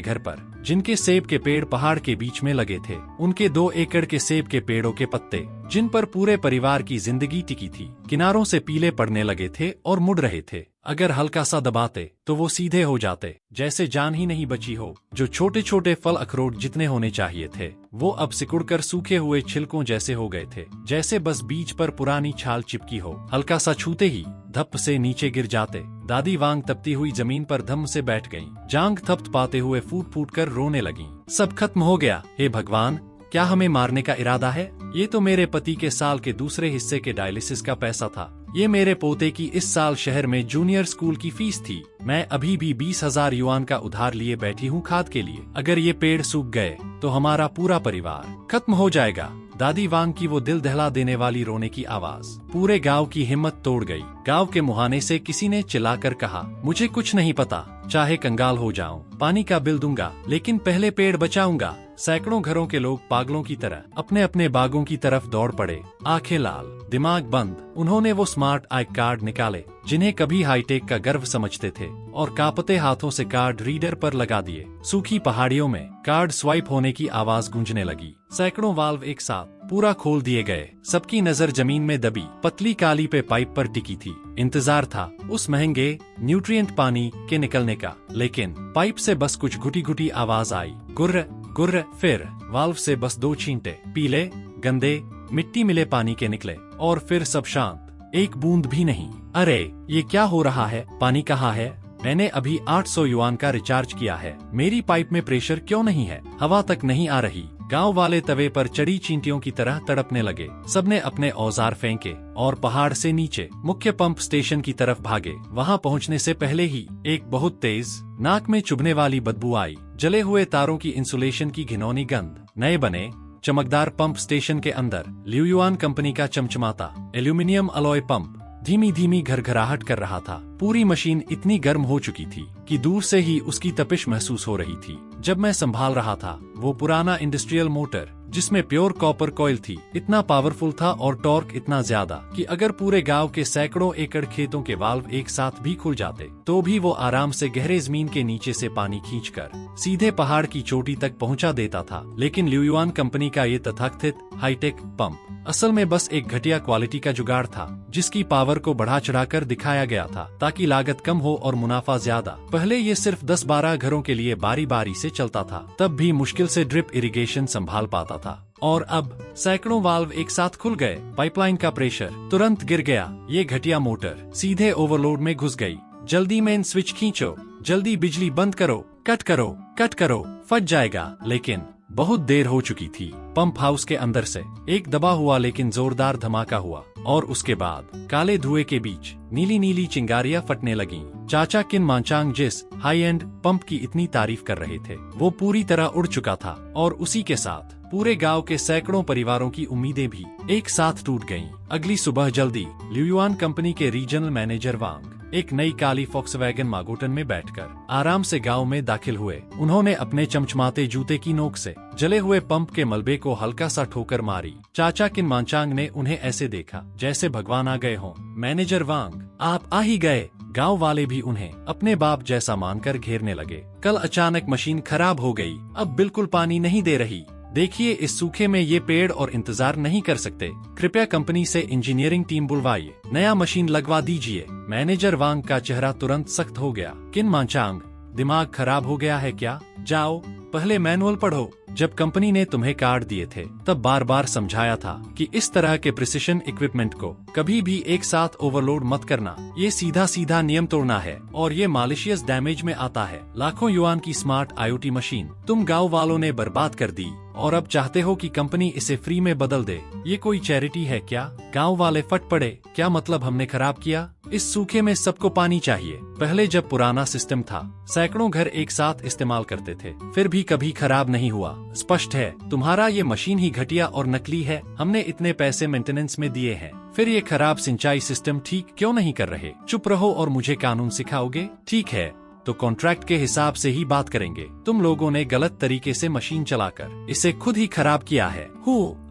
घर पर, जिनके सेब के पेड़ पहाड़ के बीच में लगे थे। उनके 2 एकड़ के सेब के पेड़ों के पत्ते, जिन पर पूरे परिवार की जिंदगी टिकी थी, किनारों से पीले पड़ने लगे थे और मुड़ रहे थे। अगर हल्का सा दबाते तो वो सीधे हो जाते, जैसे जान ही नहीं बची हो। जो छोटे छोटे फल अखरोट जितने होने चाहिए थे, वो अब सिकुड़कर सूखे हुए छिलकों जैसे हो गए थे, जैसे बस बीज पर पुरानी छाल चिपकी हो। हल्का सा छूते ही धप से नीचे गिर जाते। दादी वांग तपती हुई जमीन पर धम से बैठ गईं, जांग थपथ पाते हुए फूट फूट कर रोने लगीं। सब खत्म हो गया। हे भगवान, क्या हमें मारने का इरादा है? ये तो मेरे पति के साल के दूसरे हिस्से के डायलिसिस का पैसा था। ये मेरे पोते की इस साल शहर में जूनियर स्कूल की फीस थी। मैं अभी भी 20,000 युआन का उधार लिए बैठी हूँ खाद के लिए। अगर ये पेड़ सूख गए तो हमारा पूरा परिवार खत्म हो जाएगा। दादी वांग की वो दिल दहला देने वाली रोने की आवाज पूरे गांव की हिम्मत तोड़ गई। गांव के मुहाने से किसी ने चिल्लाकर कहा, मुझे कुछ नहीं पता, चाहे कंगाल हो जाऊं, पानी का बिल दूंगा, लेकिन पहले पेड़ बचाऊंगा। सैकड़ों घरों के लोग पागलों की तरह अपने अपने बागों की तरफ दौड़ पड़े, आंखें लाल, दिमाग बंद। उन्होंने वो स्मार्ट आई कार्ड निकाले जिन्हें कभी हाईटेक का गर्व समझते थे और कांपते हाथों से कार्ड रीडर पर लगा दिए। सूखी पहाड़ियों में कार्ड स्वाइप होने की आवाज गूंजने लगी। सैकड़ों वाल्व एक साथ पूरा खोल दिए गए। सबकी नजर जमीन में दबी पतली काली पे पाइप पर टिकी थी। इंतजार था उस महंगे न्यूट्रिएंट पानी के निकलने का, लेकिन पाइप से बस कुछ घुटी घुटी आवाज आई, गुर्र गुर्र। फिर वाल्व से बस 2 छींटे पीले गंदे मिट्टी मिले पानी के निकले और फिर सब शांत, एक बूंद भी नहीं। अरे ये क्या हो रहा है? पानी कहाँ है? मैंने अभी 800 युआन का रिचार्ज किया है, मेरी पाइप में प्रेशर क्यों नहीं है? हवा तक नहीं आ रही। गांव वाले तवे पर चढ़ी चींटियों की तरह तड़पने लगे। सबने अपने औजार फेंके और पहाड़ से नीचे मुख्य पंप स्टेशन की तरफ भागे। वहां पहुंचने से पहले ही एक बहुत तेज नाक में चुभने वाली बदबू आई। जले हुए तारों की इंसुलेशन की घिनौनी गंध। नए बने चमकदार पंप स्टेशन के अंदर ल्यूयुआन कंपनी का चमचमाता एल्यूमिनियम अलॉय पंप धीमी धीमी घरघराहट कर रहा था। पूरी मशीन इतनी गर्म हो चुकी थी कि दूर से ही उसकी तपिश महसूस हो रही थी। जब मैं संभाल रहा था, वो पुराना इंडस्ट्रियल मोटर जिसमें प्योर कॉपर कॉइल थी, इतना पावरफुल था और टॉर्क इतना ज्यादा कि अगर पूरे गांव के सैकड़ों एकड़ खेतों के वाल्व एक साथ भी खुल जाते तो भी वो आराम से गहरे जमीन के नीचे से पानी खींचकर सीधे पहाड़ की चोटी तक पहुंचा देता था। लेकिन ल्यूयुआन कंपनी का ये तथाकथित हाईटेक पंप असल में बस एक घटिया क्वालिटी का जुगाड़ था, जिसकी पावर को बढ़ा चढ़ाकर दिखाया गया था ताकि लागत कम हो और मुनाफा ज्यादा। पहले ये सिर्फ 10-12 घरों के लिए बारी बारी से चलता था, तब भी मुश्किल से ड्रिप इरिगेशन संभाल पाता था। और अब सैकड़ों वाल्व एक साथ खुल गए, पाइपलाइन का प्रेशर तुरंत गिर गया। ये घटिया मोटर सीधे ओवरलोड में घुस गई। जल्दी मेन स्विच खींचो, जल्दी बिजली बंद करो, कट करो, कट करो, फट जाएगा। लेकिन बहुत देर हो चुकी थी। पंप हाउस के अंदर से एक दबा हुआ लेकिन जोरदार धमाका हुआ और उसके बाद काले धुएं के बीच नीली नीली चिंगारियां फटने लगीं। चाचा किन मांचांग जिस हाई एंड पंप की इतनी तारीफ कर रहे थे, वो पूरी तरह उड़ चुका था और उसी के साथ पूरे गांव के सैकड़ों परिवारों की उम्मीदें भी एक साथ टूट गईं। अगली सुबह जल्दी ल्यूयुआन कंपनी के रीजनल मैनेजर वांग एक नई काली फॉक्सवैगन मागोटन में बैठकर आराम से गांव में दाखिल हुए। उन्होंने अपने चमचमाते जूते की नोक से जले हुए पंप के मलबे को हल्का सा ठोकर मारी। चाचा किन मांचांग ने उन्हें ऐसे देखा जैसे भगवान आ गए हों। मैनेजर वांग, आप आ ही गए। गांव वाले भी उन्हें अपने बाप जैसा मानकर घेरने लगे। कल अचानक मशीन खराब हो गई, अब बिल्कुल पानी नहीं दे रही। देखिए, इस सूखे में ये पेड़ और इंतजार नहीं कर सकते। कृपया कंपनी से इंजीनियरिंग टीम बुलवाइए, नया मशीन लगवा दीजिए। मैनेजर वांग का चेहरा तुरंत सख्त हो गया। किन मांचांग, दिमाग खराब हो गया है क्या? जाओ पहले मैनुअल पढ़ो। जब कंपनी ने तुम्हें कार्ड दिए थे तब बार बार समझाया था कि इस तरह के प्रिसिशन इक्विपमेंट को कभी भी एक साथ ओवरलोड मत करना। ये सीधा सीधा नियम तोड़ना है और ये मालिशियस डैमेज में आता है। लाखों युआन की स्मार्ट IoT मशीन तुम गांव वालों ने बर्बाद कर दी और अब चाहते हो कि कंपनी इसे फ्री में बदल दे। ये कोई चैरिटी है क्या? गांव वाले फट पड़े। क्या मतलब हमने खराब किया? इस सूखे में सबको पानी चाहिए। पहले जब पुराना सिस्टम था, सैकड़ों घर एक साथ इस्तेमाल करते थे, फिर भी कभी खराब नहीं हुआ। स्पष्ट है तुम्हारा ये मशीन ही घटिया और नकली है। हमने इतने पैसे मेंटेनेंस में दिए हैं, फिर ये खराब सिंचाई सिस्टम ठीक क्यों नहीं कर रहे? चुप रहो और मुझे कानून सिखाओगे? ठीक है, तो कॉन्ट्रैक्ट के हिसाब से ही बात करेंगे। तुम लोगों ने गलत तरीके से मशीन चलाकर इसे खुद ही खराब किया है।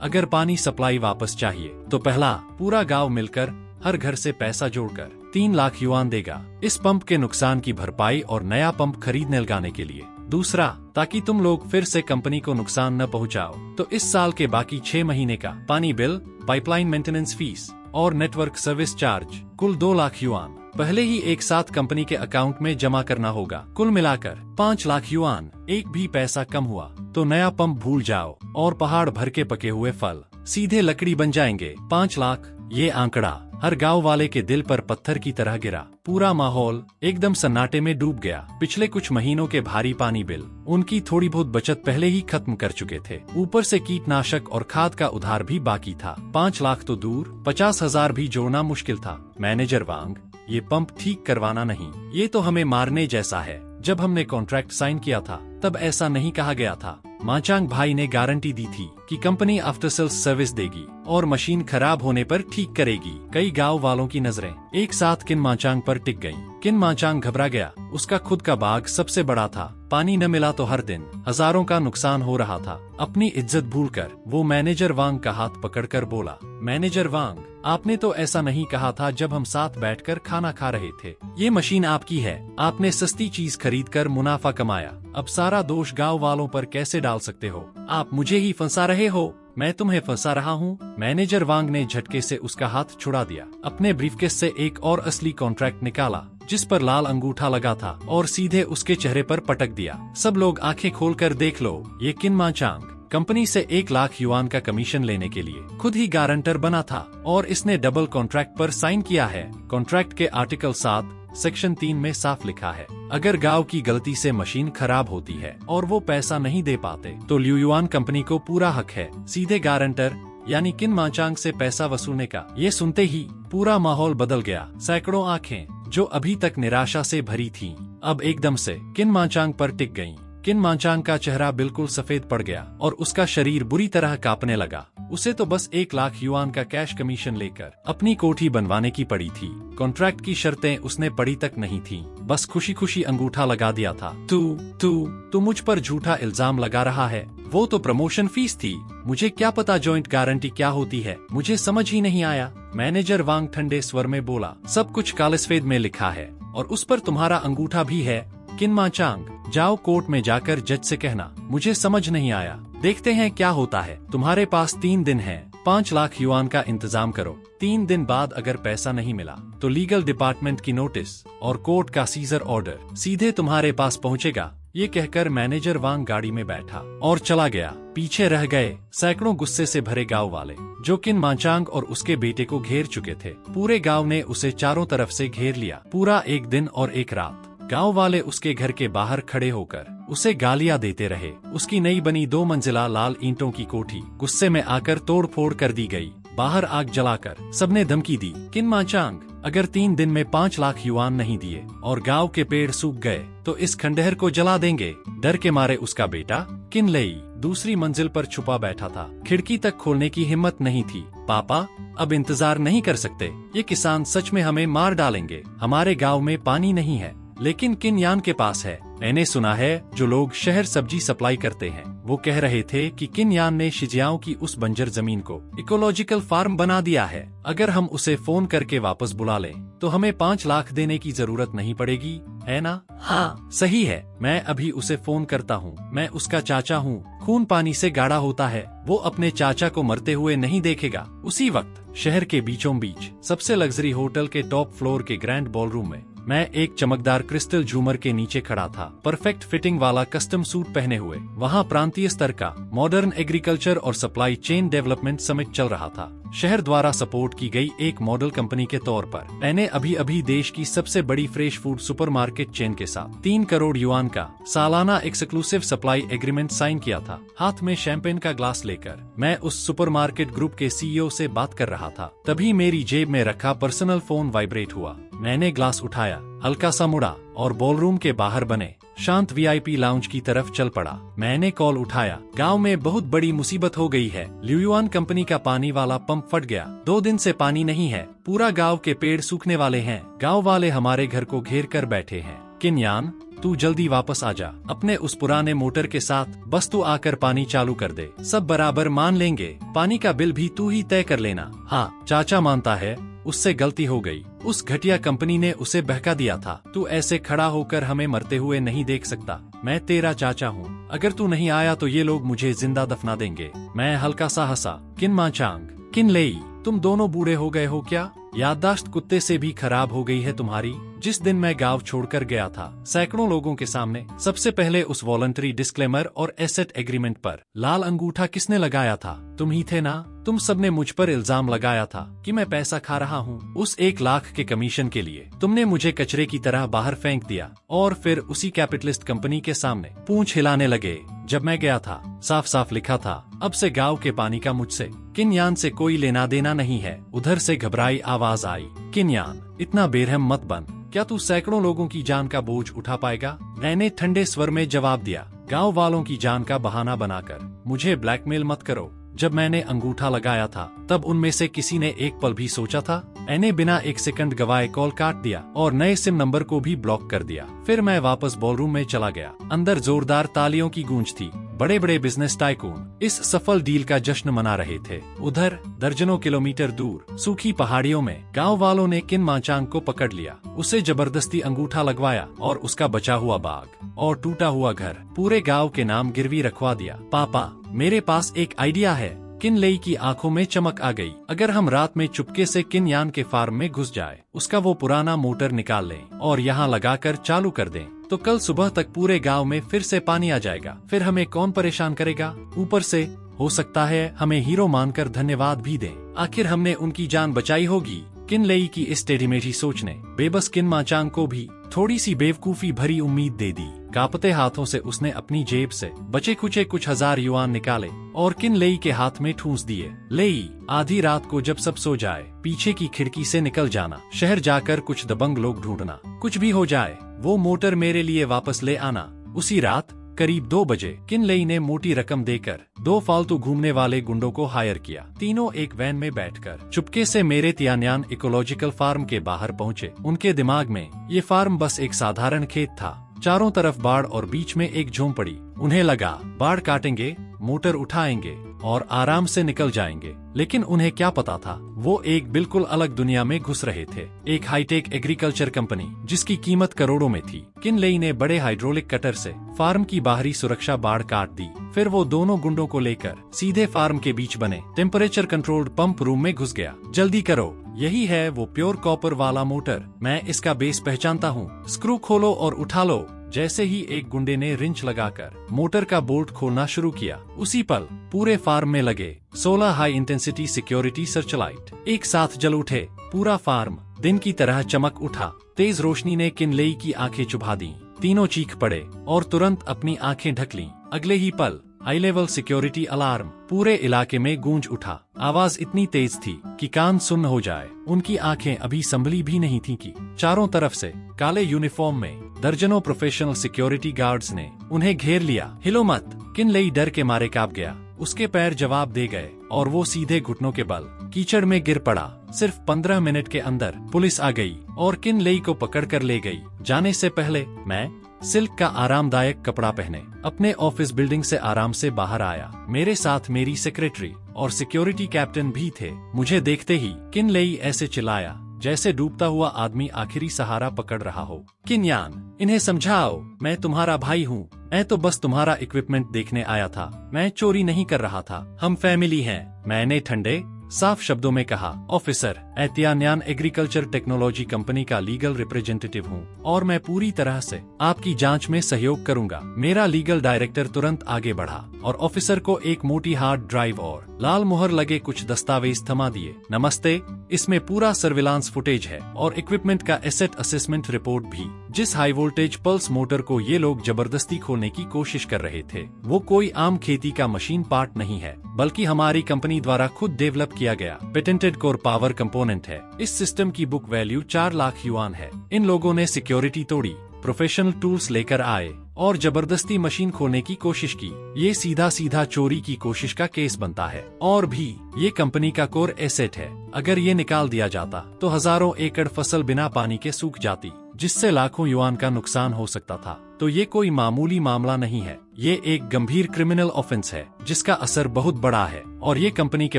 अगर पानी सप्लाई वापस चाहिए तो पहला, पूरा गांव मिलकर हर घर से पैसा जोड़कर 3 लाख युआन देगा इस पंप के नुकसान की भरपाई और नया पंप खरीदने लगाने के लिए। दूसरा, ताकि तुम लोग फिर से कंपनी को नुकसान न पहुंचाओ, तो इस साल के बाकी 6 महीने का पानी बिल, पाइपलाइन मेंटेनेंस फीस और नेटवर्क सर्विस चार्ज कुल 2 लाख युआन पहले ही एक साथ कंपनी के अकाउंट में जमा करना होगा। कुल मिलाकर 5 लाख युआन। एक भी पैसा कम हुआ तो नया पंप भूल जाओ और पहाड़ भर के पके हुए फल सीधे लकड़ी बन जाएंगे। 5 लाख, ये आंकड़ा हर गांव वाले के दिल पर पत्थर की तरह गिरा। पूरा माहौल एकदम सन्नाटे में डूब गया। पिछले कुछ महीनों के भारी पानी बिल उनकी थोड़ी बहुत बचत पहले ही खत्म कर चुके थे। ऊपर से कीटनाशक और खाद का उधार भी बाकी था। 5 लाख तो दूर, 50,000 भी जोड़ना मुश्किल था। मैनेजर वांग, ये पंप ठीक करवाना नहीं, ये तो हमें मारने जैसा है। जब हमने कॉन्ट्रैक्ट साइन किया था तब ऐसा नहीं कहा गया था। माचांग भाई ने गारंटी दी थी कि कंपनी आफ्टर सेल्स सर्विस देगी और मशीन खराब होने पर ठीक करेगी। कई गांव वालों की नजरें एक साथ किन माचांग पर टिक गईं। किन माचांग घबरा गया। उसका खुद का बाग सबसे बड़ा था। पानी न मिला तो हर दिन हजारों का नुकसान हो रहा था। अपनी इज्जत भूलकर वो मैनेजर वांग का हाथ पकड़कर बोला, मैनेजर वांग, आपने तो ऐसा नहीं कहा था जब हम साथ बैठकर खाना खा रहे थे। ये मशीन आपकी है, आपने सस्ती चीज खरीदकर मुनाफा कमाया। अब सारा दोष गांव वालों पर कैसे डाल सकते हो? आप मुझे ही फंसा रहे हो। मैं तुम्हें फंसा रहा हूँ? मैनेजर वांग ने झटके से उसका हाथ छुड़ा दिया। अपने ब्रीफकेस से एक और असली कॉन्ट्रैक्ट निकाला जिस पर लाल अंगूठा लगा था और सीधे उसके चेहरे पर पटक दिया। सब लोग आंखें खोलकर देख लो, ये किन माचांग कंपनी से 1 लाख युआन का कमीशन लेने के लिए खुद ही गारंटर बना था और इसने डबल कॉन्ट्रैक्ट पर साइन किया है। कॉन्ट्रैक्ट के आर्टिकल 7 सेक्शन 3 में साफ लिखा है, अगर गांव की गलती से मशीन खराब होती है और वो पैसा नहीं दे पाते तो ल्यूयुआन कंपनी को पूरा हक है सीधे गारंटर यानी किन माचांग से पैसा वसूलने का। ये सुनते ही पूरा माहौल बदल गया। सैकड़ों आंखें जो अभी तक निराशा से भरी थीं, अब एकदम से किन माचांग पर टिक गईं। किन माचांग का चेहरा बिल्कुल सफेद पड़ गया और उसका शरीर बुरी तरह कांपने लगा। उसे तो बस 1 लाख युआन का कैश कमीशन लेकर अपनी कोठी बनवाने की पड़ी थी। कॉन्ट्रैक्ट की शर्तें उसने पढ़ी तक नहीं थी, बस खुशी खुशी अंगूठा लगा दिया था। तू मुझ पर झूठा इल्जाम लगा रहा है। वो तो प्रमोशन फीस थी, मुझे क्या पता जॉइंट गारंटी क्या होती है, मुझे समझ ही नहीं आया। मैनेजर वांग ठंडे स्वर में बोला, सब कुछ कालसफेद में लिखा है और उस पर तुम्हारा अंगूठा भी है। किन माचांग, जाओ कोर्ट में जाकर जज से कहना मुझे समझ नहीं आया, देखते हैं क्या होता है। तुम्हारे पास 3 दिन हैं, 5 लाख युआन का इंतजाम करो। 3 दिन बाद अगर पैसा नहीं मिला तो लीगल डिपार्टमेंट की नोटिस और कोर्ट का सीजर ऑर्डर सीधे तुम्हारे पास पहुंचेगा। ये कहकर मैनेजर वांग गाड़ी में बैठा और चला गया। पीछे रह गए सैकड़ों गुस्से से भरे गांव वाले जो किन माचांग और उसके बेटे को घेर चुके थे। पूरे गांव ने उसे चारों तरफ से घेर लिया। पूरा 1 दिन और 1 रात गांव वाले उसके घर के बाहर खड़े होकर उसे गालियां देते रहे। उसकी नई बनी 2 मंजिला लाल ईंटों की कोठी गुस्से में आकर तोड़ फोड़ कर दी गई। बाहर आग जलाकर सबने धमकी दी, किन माचांग, अगर 3 दिन में 5 लाख युआन नहीं दिए और गांव के पेड़ सूख गए तो इस खंडहर को जला देंगे। डर के मारे उसका बेटा किन लेई दूसरी मंजिल पर छुपा बैठा था। खिड़की तक खोलने की हिम्मत नहीं थी। पापा, अब इंतजार नहीं कर सकते, ये किसान सच में हमें मार डालेंगे। हमारे गाँव में पानी नहीं है लेकिन किन यान के पास है। मैंने सुना है जो लोग शहर सब्जी सप्लाई करते हैं वो कह रहे थे कि किन यान ने शिजियाओं की उस बंजर जमीन को इकोलॉजिकल फार्म बना दिया है। अगर हम उसे फोन करके वापस बुला लें तो हमें 5 लाख देने की जरूरत नहीं पड़ेगी, है ना? हाँ सही है, मैं अभी उसे फोन करता हूँ। मैं उसका चाचा हूँ। खून पानी से गाढ़ा होता है, वो अपने चाचा को मरते हुए नहीं देखेगा। उसी वक्त शहर के बीचों बीच सबसे लग्जरी होटल के टॉप फ्लोर के ग्रैंड बॉलरूम में मैं एक चमकदार क्रिस्टल झूमर के नीचे खड़ा था, परफेक्ट फिटिंग वाला कस्टम सूट पहने हुए। वहाँ प्रांतीय स्तर का मॉडर्न एग्रीकल्चर और सप्लाई चेन डेवलपमेंट समिट चल रहा था। शहर द्वारा सपोर्ट की गई एक मॉडल कंपनी के तौर पर मैंने अभी अभी देश की सबसे बड़ी फ्रेश फूड सुपरमार्केट चेन के साथ 3 करोड़ युआन का सालाना एक्सक्लूसिव सप्लाई एग्रीमेंट साइन किया था। हाथ में शैंपेन का ग्लास लेकर मैं उस सुपरमार्केट ग्रुप के CEO से बात कर रहा था। तभी मेरी जेब में रखा पर्सनल फोन वाइब्रेट हुआ। मैंने ग्लास उठाया, हल्का सा मुड़ा और बॉलरूम के बाहर बने शांत वीआईपी लाउंज की तरफ चल पड़ा। मैंने कॉल उठाया, गांव में बहुत बड़ी मुसीबत हो गई है। ल्यूयुआन कंपनी का पानी वाला पंप फट गया। 2 दिन से पानी नहीं है। पूरा गांव के पेड़ सूखने वाले हैं। गांव वाले हमारे घर को घेर कर बैठे हैं। किन यान, तू जल्दी वापस आ जा अपने उस पुराने मोटर के साथ। बस तू आकर पानी चालू कर दे, सब बराबर मान लेंगे। पानी का बिल भी तू ही तय कर लेना। हाँ, चाचा मानता है उससे गलती हो गई। उस घटिया कंपनी ने उसे बहका दिया था। तू ऐसे खड़ा होकर हमें मरते हुए नहीं देख सकता। मैं तेरा चाचा हूँ। अगर तू नहीं आया तो ये लोग मुझे जिंदा दफना देंगे। मैं हल्का सा हंसा। किन माचांग, किन लेई, तुम दोनों बूढ़े हो गए हो क्या? याददाश्त कुत्ते से भी खराब हो गई है तुम्हारी। जिस दिन मैं गांव छोड़कर गया था, सैकड़ों लोगों के सामने सबसे पहले उस वॉलंटरी डिस्क्लेमर और एसेट एग्रीमेंट पर लाल अंगूठा किसने लगाया था? तुम ही थे ना? तुम सबने मुझ पर इल्जाम लगाया था कि मैं पैसा खा रहा हूँ उस 1 लाख के कमीशन के लिए। तुमने मुझे कचरे की तरह बाहर फेंक दिया और फिर उसी कैपिटलिस्ट कंपनी के सामने पूंछ हिलाने लगे। जब मैं गया था, साफ साफ लिखा था, अब से गांव के पानी का मुझसे किन यान से कोई लेना देना नहीं है। उधर से घबराई आवाज आई, किन यान, इतना बेरहम मत बन। क्या तू सैकड़ों लोगों की जान का बोझ उठा पाएगा? मैंने ठंडे स्वर में जवाब दिया, गांव वालों की जान का बहाना बनाकर मुझे ब्लैकमेल मत करो। जब मैंने अंगूठा लगाया था तब उनमें से किसी ने एक पल भी सोचा था? मैंने बिना 1 सेकंड गवाए कॉल काट दिया और नए सिम नंबर को भी ब्लॉक कर दिया। फिर मैं वापस बॉलरूम में चला गया। अंदर जोरदार तालियों की गूंज थी। बड़े बड़े बिजनेस टाइकून इस सफल डील का जश्न मना रहे थे। उधर दर्जनों किलोमीटर दूर सूखी पहाड़ियों में गांव वालों ने किन माचांग को पकड़ लिया। उसे जबरदस्ती अंगूठा लगवाया और उसका बचा हुआ बाग और टूटा हुआ घर पूरे गांव के नाम गिरवी रखवा दिया। पापा, मेरे पास एक आइडिया है। किन लेई की आंखों में चमक आ गई। अगर हम रात में चुपके से किन यान के फार्म में घुस जाए, उसका वो पुराना मोटर निकाल लें और यहाँ लगाकर चालू कर दें, तो कल सुबह तक पूरे गांव में फिर से पानी आ जाएगा। फिर हमें कौन परेशान करेगा? ऊपर से हो सकता है हमें हीरो मानकर धन्यवाद भी दें। आखिर हमने उनकी जान बचाई होगी। किन लेई की इस टेढ़ी-मेढ़ी सोच ने बेबस किन माचांग को भी थोड़ी सी बेवकूफी भरी उम्मीद दे दी। कांपते हाथों से उसने अपनी जेब से बचे खुचे कुछ 1000 युआन निकाले और किन लेई के हाथ में ठूंस दिए। लेई, आधी रात को जब सब सो जाए, पीछे की खिड़की से निकल जाना, शहर जाकर कुछ दबंग लोग ढूंढना, कुछ भी हो जाए वो मोटर मेरे लिए वापस ले आना। उसी रात करीब 2 बजे किन लेई ने मोटी रकम देकर 2 फालतू घूमने वाले गुंडों को हायर किया। तीनों एक वैन में बैठकर चुपके से मेरे तियान्यान इकोलॉजिकल फार्म के बाहर पहुंचे। उनके दिमाग में ये फार्म बस एक साधारण खेत था। चारों तरफ बाढ़ और बीच में एक झोंपड़ी। उन्हें लगा बाढ़ काटेंगे, मोटर उठाएंगे और आराम से निकल जाएंगे। लेकिन उन्हें क्या पता था, वो एक बिल्कुल अलग दुनिया में घुस रहे थे। एक हाईटेक एग्रीकल्चर कंपनी जिसकी कीमत करोड़ों में थी। किन लेई ने बड़े हाइड्रोलिक कटर से फार्म की बाहरी सुरक्षा बाढ़ काट दी। फिर वो दोनों गुंडों को लेकर सीधे फार्म के बीच बने टेम्परेचर कंट्रोल्ड पंप रूम में घुस गया। जल्दी करो, यही है वो प्योर कॉपर वाला मोटर। मैं इसका बेस पहचानता हूँ। स्क्रू खोलो और उठा लो। जैसे ही एक गुंडे ने रिंच लगाकर मोटर का बोल्ट खोलना शुरू किया, उसी पल पूरे फार्म में लगे 16 हाई इंटेंसिटी सिक्योरिटी सर्चलाइट एक साथ जल उठे। पूरा फार्म दिन की तरह चमक उठा। तेज रोशनी ने किन लेई की आंखें चुभा दी। तीनों चीख पड़े और तुरंत अपनी आंखें ढक लीं। अगले ही पल हाई लेवल सिक्योरिटी अलार्म पूरे इलाके में गूंज उठा। आवाज इतनी तेज थी कि कान सुन्न हो जाए। उनकी आंखें अभी संभली भी नहीं थीं कि चारों तरफ से काले यूनिफॉर्म में दर्जनों प्रोफेशनल सिक्योरिटी गार्ड्स ने उन्हें घेर लिया। हिलो मत। किन लेई डर के मारे कांप गया। उसके पैर जवाब दे गए और वो सीधे घुटनों के बल कीचड़ में गिर पड़ा। सिर्फ 15 मिनट के अंदर पुलिस आ गई और किन लेई को पकड़ कर ले गई। जाने से पहले मैं सिल्क का आरामदायक कपड़ा पहने अपने ऑफिस बिल्डिंग से आराम से बाहर आया। मेरे साथ मेरी सेक्रेटरी और सिक्योरिटी कैप्टन भी थे। मुझे देखते ही किन लेई ऐसे चिल्लाया जैसे डूबता हुआ आदमी आखिरी सहारा पकड़ रहा हो। किन यान, इन्हें समझाओ, मैं तुम्हारा भाई हूँ। मैं तो बस तुम्हारा इक्विपमेंट देखने आया था। मैं चोरी नहीं कर रहा था। हम फैमिली हैं। मैंने ठंडे साफ शब्दों में कहा। ऑफिसर, मैं तियान्यान एग्रीकल्चर टेक्नोलॉजी कंपनी का लीगल रिप्रेजेंटेटिव हूँ और मैं पूरी तरह से आपकी जांच में सहयोग करूंगा। मेरा लीगल डायरेक्टर तुरंत आगे बढ़ा और ऑफिसर को एक मोटी हार्ड ड्राइव और लाल मुहर लगे कुछ दस्तावेज थमा दिए। नमस्ते, इसमें पूरा सर्विलांस फुटेज है और इक्विपमेंट का एसेट असेसमेंट रिपोर्ट भी। जिस हाई वोल्टेज पल्स मोटर को ये लोग जबरदस्ती खोलने की कोशिश कर रहे थे वो कोई आम खेती का मशीन पार्ट नहीं है, बल्कि हमारी कंपनी द्वारा खुद डेवलप किया गया पेटेंटेड कोर पावर कंपोनेंट है। इस सिस्टम की बुक वैल्यू 4 लाख युआन है। इन लोगों ने सिक्योरिटी तोड़ी, प्रोफेशनल टूल्स लेकर आए और जबरदस्ती मशीन खोलने की कोशिश की। ये सीधा सीधा चोरी की कोशिश का केस बनता है। और भी ये कंपनी का कोर एसेट है। अगर ये निकाल दिया जाता तो हजारों एकड़ फसल बिना पानी के सूख जाती, जिससे लाखों युआन का नुकसान हो सकता था। तो ये कोई मामूली मामला नहीं है, ये एक गंभीर क्रिमिनल ऑफेंस है जिसका असर बहुत बड़ा है और ये कंपनी के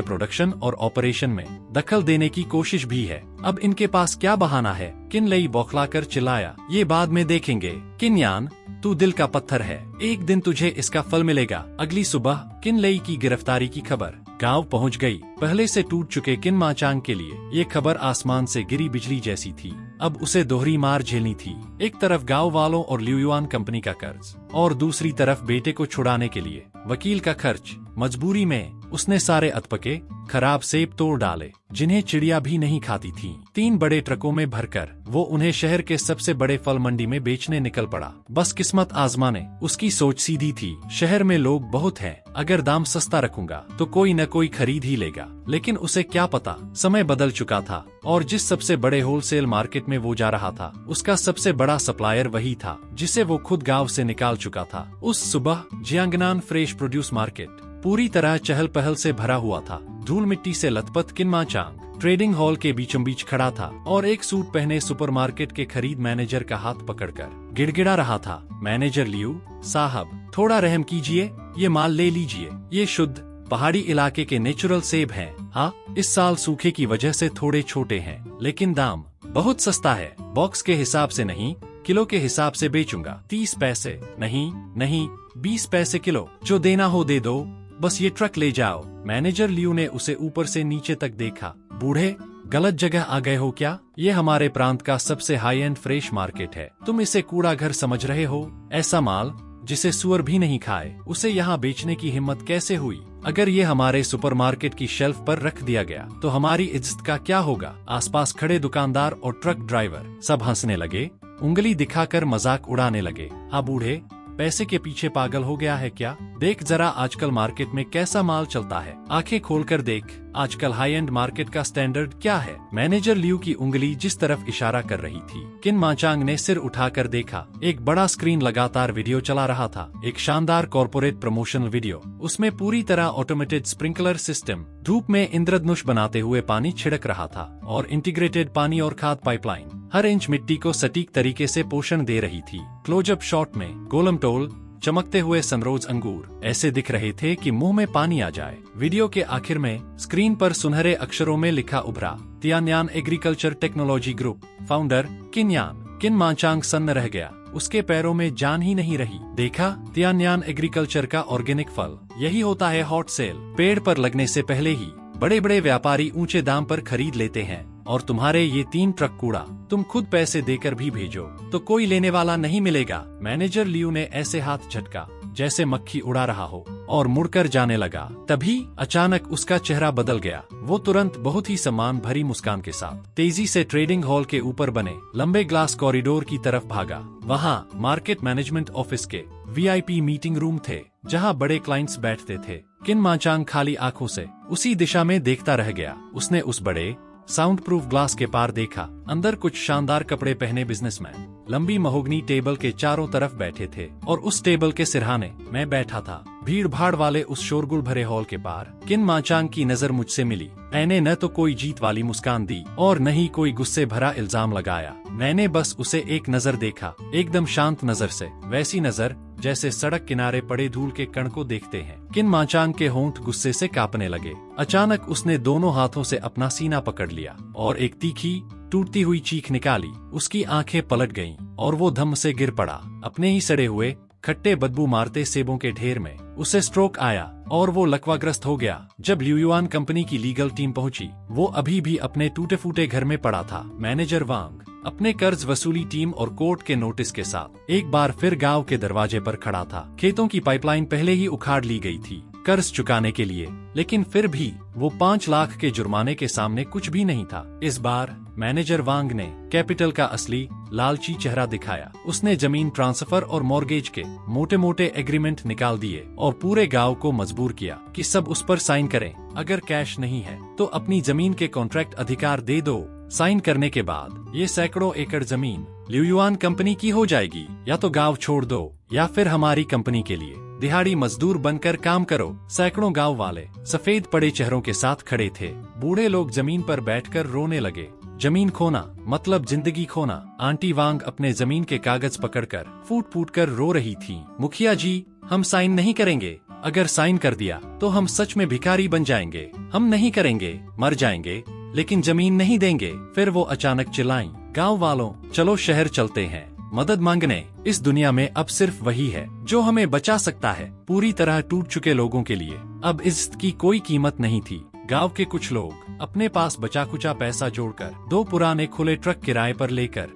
प्रोडक्शन और ऑपरेशन में दखल देने की कोशिश भी है। अब इनके पास क्या बहाना है? किनलेई बौखलाकर चिल्लाया, ये बाद में देखेंगे। किनयान, तू दिल का पत्थर है, एक दिन तुझे इसका फल मिलेगा। अगली सुबह किनलेई की गिरफ्तारी की खबर गांव पहुंच गई। पहले से टूट चुके किन माचांग के लिए ये खबर आसमान से गिरी बिजली जैसी थी। अब उसे दोहरी मार झेलनी थी। एक तरफ गांव वालों और ल्यूयुआन कंपनी का कर्ज और दूसरी तरफ बेटे को छुड़ाने के लिए वकील का खर्च। मजबूरी में उसने सारे अधपके खराब सेब तोड़ डाले जिन्हें चिड़िया भी नहीं खाती थी। 3 बड़े ट्रकों में भरकर वो उन्हें शहर के सबसे बड़े फल मंडी में बेचने निकल पड़ा। बस किस्मत आजमाने। उसकी सोच सीधी थी, शहर में लोग बहुत हैं, अगर दाम सस्ता रखूंगा तो कोई न कोई खरीद ही लेगा। लेकिन उसे क्या पता, समय बदल चुका था और जिस सबसे बड़े होलसेल मार्केट में वो जा रहा था उसका सबसे बड़ा सप्लायर वही था जिसे वो खुद गांव से निकाल चुका था। उस सुबह जियांगनान फ्रेश प्रोड्यूस मार्केट पूरी तरह चहल पहल से भरा हुआ था। धूल मिट्टी से लथपथ किनमाचांग ट्रेडिंग हॉल के बीचों बीच खड़ा था और एक सूट पहने सुपरमार्केट के खरीद मैनेजर का हाथ पकड़कर गिड़गिड़ा रहा था। मैनेजर लियू साहब, थोड़ा रहम कीजिए, ये माल ले लीजिए, ये शुद्ध पहाड़ी इलाके के नेचुरल सेब हैं। हाँ, इस साल सूखे की वजह से थोड़े छोटे हैं, लेकिन दाम बहुत सस्ता है। बॉक्स के हिसाब से नहीं, किलो के हिसाब से बेचूंगा। 30 पैसे नहीं 20 पैसे किलो। जो देना हो दे दो, बस ये ट्रक ले जाओ। मैनेजर लियू ने उसे ऊपर से नीचे तक देखा। बूढ़े, गलत जगह आ गए हो क्या? ये हमारे प्रांत का सबसे हाई एंड फ्रेश मार्केट है, तुम इसे कूड़ा घर समझ रहे हो? ऐसा माल जिसे सुअर भी नहीं खाए, उसे यहाँ बेचने की हिम्मत कैसे हुई? अगर ये हमारे सुपरमार्केट की शेल्फ पर रख दिया गया तो हमारी इज्जत का क्या होगा? आसपास खड़े दुकानदार और ट्रक ड्राइवर सब हंसने लगे, उंगली दिखाकर मजाक उड़ाने लगे। हाँ बूढ़े, पैसे के पीछे पागल हो गया है क्या? देख जरा आजकल मार्केट में कैसा माल चलता है, आंखें खोलकर देख, आजकल हाई एंड मार्केट का स्टैंडर्ड क्या है? मैनेजर लियू की उंगली जिस तरफ इशारा कर रही थी, किन माचांग ने सिर उठाकर देखा। एक बड़ा स्क्रीन लगातार वीडियो चला रहा था, एक शानदार कॉर्पोरेट प्रमोशनल वीडियो। उसमें पूरी तरह ऑटोमेटेड स्प्रिंकलर सिस्टम धूप में इंद्रधनुष बनाते हुए पानी छिड़क रहा था और इंटीग्रेटेड पानी और खाद पाइपलाइन हर इंच मिट्टी को सटीक तरीके से पोषण दे रही थी। क्लोजअप शॉट में गोलमटोल चमकते हुए सनरोज अंगूर ऐसे दिख रहे थे कि मुंह में पानी आ जाए। वीडियो के आखिर में स्क्रीन पर सुनहरे अक्षरों में लिखा उभरा, तियानयान एग्रीकल्चर टेक्नोलॉजी ग्रुप, फाउंडर किनयान। किन माचांग सन्न रह गया, उसके पैरों में जान ही नहीं रही। देखा, तियानयान एग्रीकल्चर का ऑर्गेनिक फल, यही होता है हॉट सेल। पेड़ पर लगने से पहले ही बड़े बड़े व्यापारी ऊंचे दाम पर खरीद लेते हैं और तुम्हारे ये 3 ट्रक कूड़ा तुम खुद पैसे देकर भी भेजो तो कोई लेने वाला नहीं मिलेगा। मैनेजर लियू ने ऐसे हाथ झटका जैसे मक्खी उड़ा रहा हो और मुड़कर जाने लगा। तभी अचानक उसका चेहरा बदल गया। वो तुरंत बहुत ही सम्मान भरी मुस्कान के साथ तेजी से ट्रेडिंग हॉल के ऊपर बने लंबे ग्लास कॉरिडोर की तरफ भागा। वहाँ मार्केट मैनेजमेंट ऑफिस के VIP मीटिंग रूम थे जहाँ बड़े क्लाइंट्स बैठते थे। किन माचांग खाली आंखों से उसी दिशा में देखता रह गया। उसने उस बड़े साउंड प्रूफ ग्लास के पार देखा। अंदर कुछ शानदार कपड़े पहने बिजनेसमैन लंबी महोगनी टेबल के चारों तरफ बैठे थे और उस टेबल के सिरहाने मैं बैठा था। भीड़ भाड़ वाले उस शोरगुल भरे हॉल के पार किन माचांग की नजर मुझसे मिली। मैंने न तो कोई जीत वाली मुस्कान दी और न ही कोई गुस्से भरा इल्जाम लगाया। मैंने बस उसे एक नजर देखा, एकदम शांत नजर से, वैसी नजर जैसे सड़क किनारे पड़े धूल के कण को देखते हैं। किन माचांग के होंठ गुस्से से कांपने लगे। अचानक उसने दोनों हाथों से अपना सीना पकड़ लिया और एक तीखी टूटती हुई चीख निकाली। उसकी आंखें पलट गईं और वो धम से गिर पड़ा अपने ही सड़े हुए खट्टे बदबू मारते सेबों के ढेर में। उसे स्ट्रोक आया और वो लकवाग्रस्त हो गया। जब ल्यूयुआन कंपनी की लीगल टीम पहुंची, वो अभी भी अपने टूटे फूटे घर में पड़ा था। मैनेजर वांग अपने कर्ज वसूली टीम और कोर्ट के नोटिस के साथ एक बार फिर गांव के दरवाजे पर खड़ा था। खेतों की पाइपलाइन पहले ही उखाड़ ली गई थी। कर्ज चुकाने के लिए, लेकिन फिर भी वो 5 लाख के जुर्माने के सामने कुछ भी नहीं था। इस बार मैनेजर वांग ने कैपिटल का असली लालची चेहरा दिखाया। उसने जमीन ट्रांसफर और मॉर्गेज के मोटे मोटे एग्रीमेंट निकाल दिए और पूरे गांव को मजबूर किया कि सब उस पर साइन करें। अगर कैश नहीं है तो अपनी जमीन के कॉन्ट्रैक्ट अधिकार दे दो। साइन करने के बाद ये सैकड़ों एकड़ जमीन ल्यूयुआन कंपनी की हो जाएगी। या तो गांव छोड़ दो या फिर हमारी कंपनी के लिए दिहाड़ी मजदूर बनकर काम करो। सैकड़ों गांव वाले सफेद पड़े चेहरों के साथ खड़े थे। बूढ़े लोग जमीन पर बैठकर रोने लगे। जमीन खोना मतलब जिंदगी खोना। आंटी वांग अपने जमीन के कागज पकड़कर फूट फूट कर रो रही थी। मुखिया जी, हम साइन नहीं करेंगे। अगर साइन कर दिया तो हम सच में भिखारी बन जाएंगे। हम नहीं करेंगे, मर जाएंगे, लेकिन जमीन नहीं देंगे। फिर वो अचानक चिल्लाईं, गांव वालों, चलो शहर चलते हैं मदद मांगने। इस दुनिया में अब सिर्फ वही है जो हमें बचा सकता है। पूरी तरह टूट चुके लोगों के लिए अब इज्जत की कोई कीमत नहीं थी। गांव के कुछ लोग अपने पास बचा कुचा पैसा जोड़कर 2 पुराने खुले ट्रक किराए पर लेकर